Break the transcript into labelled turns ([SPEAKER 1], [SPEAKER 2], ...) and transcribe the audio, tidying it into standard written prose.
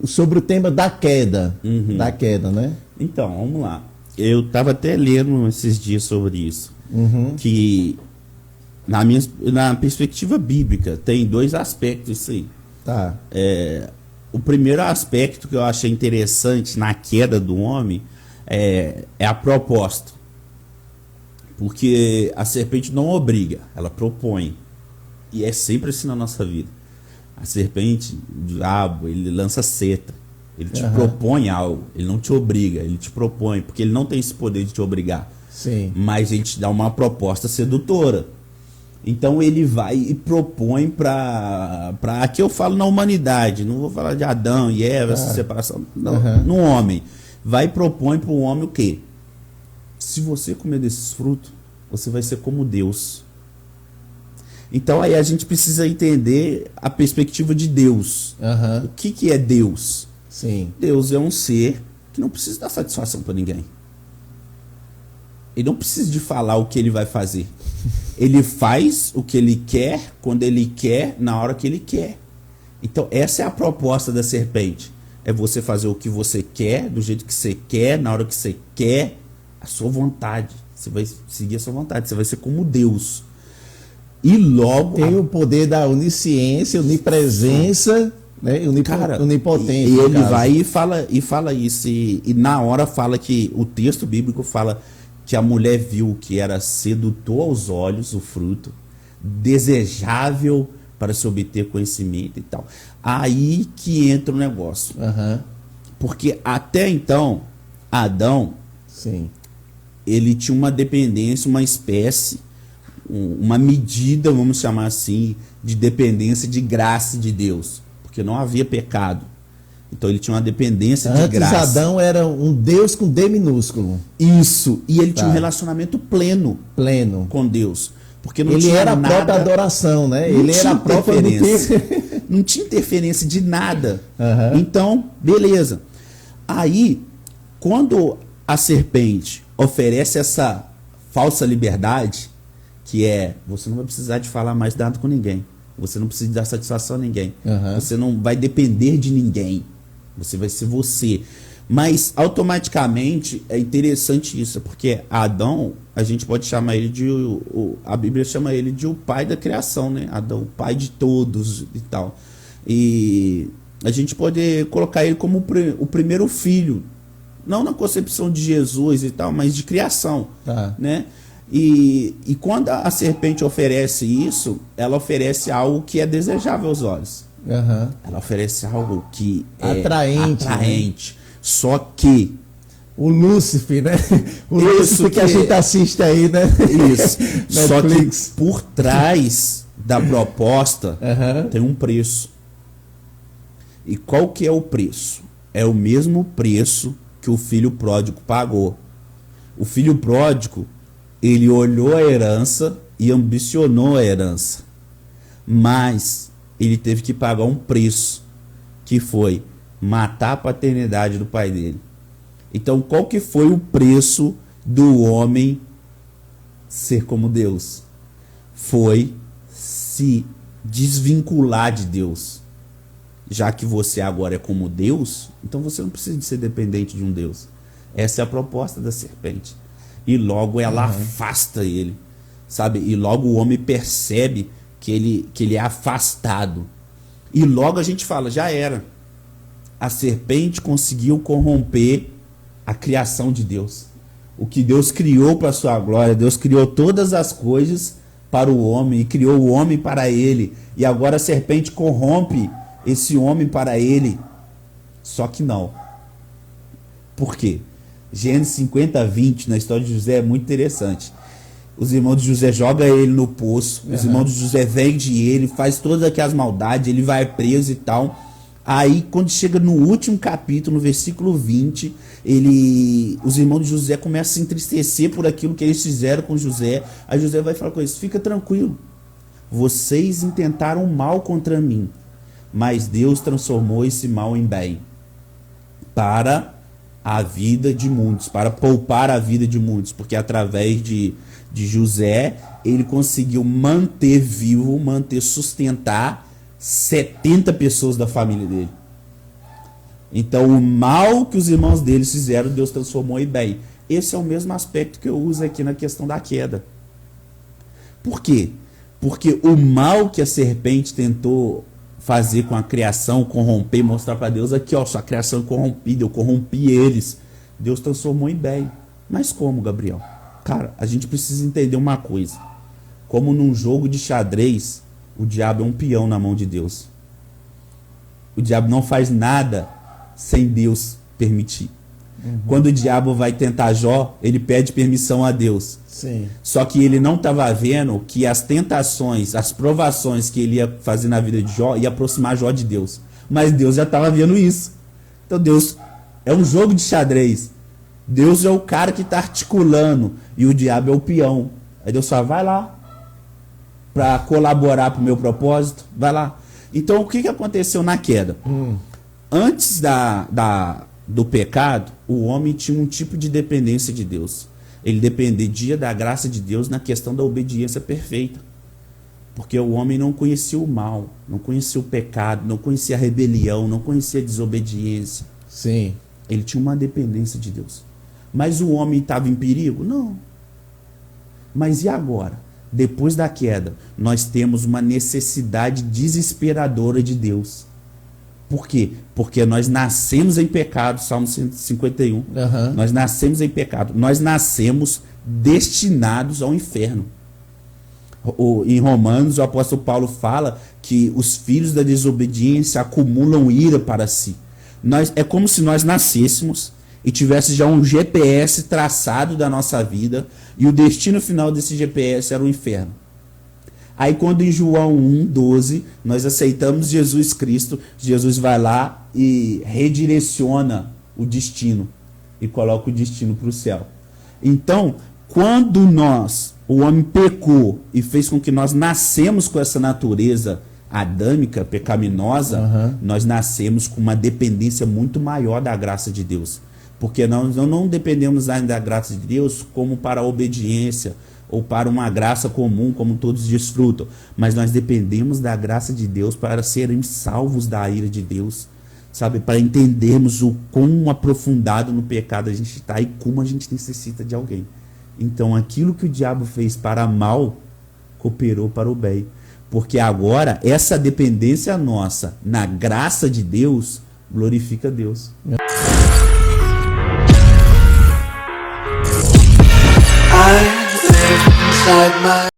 [SPEAKER 1] sobre o tema da queda.
[SPEAKER 2] Uhum.
[SPEAKER 1] Da queda, né?
[SPEAKER 2] Então, vamos lá. Eu estava até lendo esses dias sobre isso. Que na perspectiva bíblica tem dois aspectos isso aí.
[SPEAKER 1] Tá.
[SPEAKER 2] O primeiro aspecto que eu achei interessante na queda do homem é a proposta. Porque a serpente não obriga, ela propõe. E é sempre assim na nossa vida. A serpente, o diabo, ele lança seta. Ele te propõe algo, ele não te obriga, ele te propõe, porque ele não tem esse poder de te obrigar.
[SPEAKER 1] Sim.
[SPEAKER 2] Mas ele te dá uma proposta sedutora. Então ele vai e propõe para aqui eu falo na humanidade, não vou falar de Adão e Eva, essa separação, não, no homem. Vai e propõe para o homem o quê? Se você comer desses frutos, você vai ser como Deus. Então aí a gente precisa entender a perspectiva de Deus. O que é Deus?
[SPEAKER 1] Sim.
[SPEAKER 2] Deus é um ser que não precisa dar satisfação para ninguém. Ele não precisa de falar o que ele vai fazer. Ele faz o que ele quer, quando ele quer, na hora que ele quer. Então essa é a proposta da serpente. É você fazer o que você quer, do jeito que você quer, na hora que você quer, a sua vontade. Você vai seguir a sua vontade, você vai ser como Deus. E logo...
[SPEAKER 1] Tem o poder da onisciência, onipresença, né? Onipotência.
[SPEAKER 2] E ele vai e fala isso. E na hora fala que o texto bíblico fala que a mulher viu que era sedutor aos olhos o fruto, desejável para se obter conhecimento e tal. Aí que entra o negócio. Porque até então, Adão,
[SPEAKER 1] sim,
[SPEAKER 2] ele tinha uma dependência, uma espécie, uma medida, vamos chamar assim, de dependência de graça de Deus. Porque não havia pecado. Então ele tinha uma dependência de graça.
[SPEAKER 1] Antes Adão era um Deus com D minúsculo.
[SPEAKER 2] Isso. E ele tinha um relacionamento pleno com Deus. Porque não
[SPEAKER 1] ele
[SPEAKER 2] tinha
[SPEAKER 1] era
[SPEAKER 2] nada,
[SPEAKER 1] a própria adoração, né?
[SPEAKER 2] Ele
[SPEAKER 1] era a própria
[SPEAKER 2] interferência. Não tinha interferência de nada. Então, beleza. Aí, quando a serpente oferece essa falsa liberdade, que é, você não vai precisar de falar mais nada com ninguém. Você não precisa dar satisfação a ninguém. Você não vai depender de ninguém. Você vai ser você. Mas, automaticamente, é interessante isso, porque Adão, a gente pode chamar ele de... a Bíblia chama ele de o pai da criação, né? Adão, o pai de todos e tal. E a gente pode colocar ele como o primeiro filho. Não na concepção de Jesus e tal, mas de criação, né? E quando a serpente oferece isso, ela oferece algo que é desejável aos olhos. Ela oferece algo que é atraente. Né? Só que
[SPEAKER 1] o Lúcifer, né? O Lúcifer que a gente assiste aí, né?
[SPEAKER 2] Isso. Só que por trás da proposta tem um preço. E qual que é o preço? É o mesmo preço que o filho pródigo pagou. O filho pródigo, ele olhou a herança e ambicionou a herança. Mas ele teve que pagar um preço, que foi matar a paternidade do pai dele. Então, qual que foi o preço do homem ser como Deus? Foi se desvincular de Deus. Já que você agora é como Deus, então você não precisa de ser dependente de um Deus. Essa é a proposta da serpente. E logo ela afasta ele, sabe? E logo o homem percebe que ele é afastado. E logo a gente fala, já era. A serpente conseguiu corromper a criação de Deus. O que Deus criou para a sua glória, Deus criou todas as coisas para o homem e criou o homem para ele. E agora a serpente corrompe esse homem para ele. Só que não. Por quê? Gênesis 50:20, na história de José, é muito interessante. Os irmãos de José jogam ele no poço, os irmãos de José vendem ele, faz todas aquelas maldades, ele vai preso e tal. Aí, quando chega no último capítulo, no versículo 20, os irmãos de José começam a se entristecer por aquilo que eles fizeram com José. Aí José vai falar com eles, fica tranquilo, vocês intentaram mal contra mim, mas Deus transformou esse mal em bem, para a vida de muitos, para poupar a vida de muitos, porque através de José, ele conseguiu manter vivo, sustentar 70 pessoas da família dele. Então o mal que os irmãos deles fizeram, Deus transformou em bem. Esse é o mesmo aspecto que eu uso aqui na questão da queda. Por quê? Porque o mal que a serpente tentou fazer com a criação, corromper, mostrar para Deus, aqui ó, sua criação é corrompida, eu corrompi eles. Deus transformou em bem. Mas como, Gabriel? Cara, a gente precisa entender uma coisa. Como num jogo de xadrez, o diabo é um peão na mão de Deus. O diabo não faz nada sem Deus permitir. Quando o diabo vai tentar Jó, ele pede permissão a Deus.
[SPEAKER 1] Sim.
[SPEAKER 2] Só que ele não estava vendo que as tentações, as provações que ele ia fazer na vida de Jó ia aproximar Jó de Deus. Mas Deus já estava vendo isso. Então Deus é um jogo de xadrez. Deus é o cara que está articulando e o diabo é o peão. Aí Deus fala, vai lá para colaborar para o meu propósito, vai lá. Então o que aconteceu na queda? Antes do pecado, o homem tinha um tipo de dependência de Deus. Ele dependia da graça de Deus na questão da obediência perfeita. Porque o homem não conhecia o mal, não conhecia o pecado, não conhecia a rebelião, não conhecia a desobediência.
[SPEAKER 1] Sim.
[SPEAKER 2] Ele tinha uma dependência de Deus. Mas o homem estava em perigo? Não. Mas e agora? Depois da queda, nós temos uma necessidade desesperadora de Deus. Por quê? Porque nós nascemos em pecado, Salmo 151. Nós nascemos em pecado. Nós nascemos destinados ao inferno. Em Romanos, o apóstolo Paulo fala que os filhos da desobediência acumulam ira para si. É como se nós nascêssemos e tivesse já um GPS traçado da nossa vida e o destino final desse GPS era o inferno. Aí quando em João 1,12 nós aceitamos Jesus Cristo, Jesus vai lá e redireciona o destino e coloca o destino para o céu. Então, quando o homem pecou e fez com que nós nascemos com essa natureza adâmica, pecaminosa, nós nascemos com uma dependência muito maior da graça de Deus. Porque nós não dependemos ainda da graça de Deus como para a obediência ou para uma graça comum, como todos desfrutam. Mas nós dependemos da graça de Deus para serem salvos da ira de Deus. Sabe? Para entendermos o quão aprofundado no pecado a gente está e como a gente necessita de alguém. Então aquilo que o diabo fez para mal, cooperou para o bem. Porque agora essa dependência nossa na graça de Deus glorifica Deus.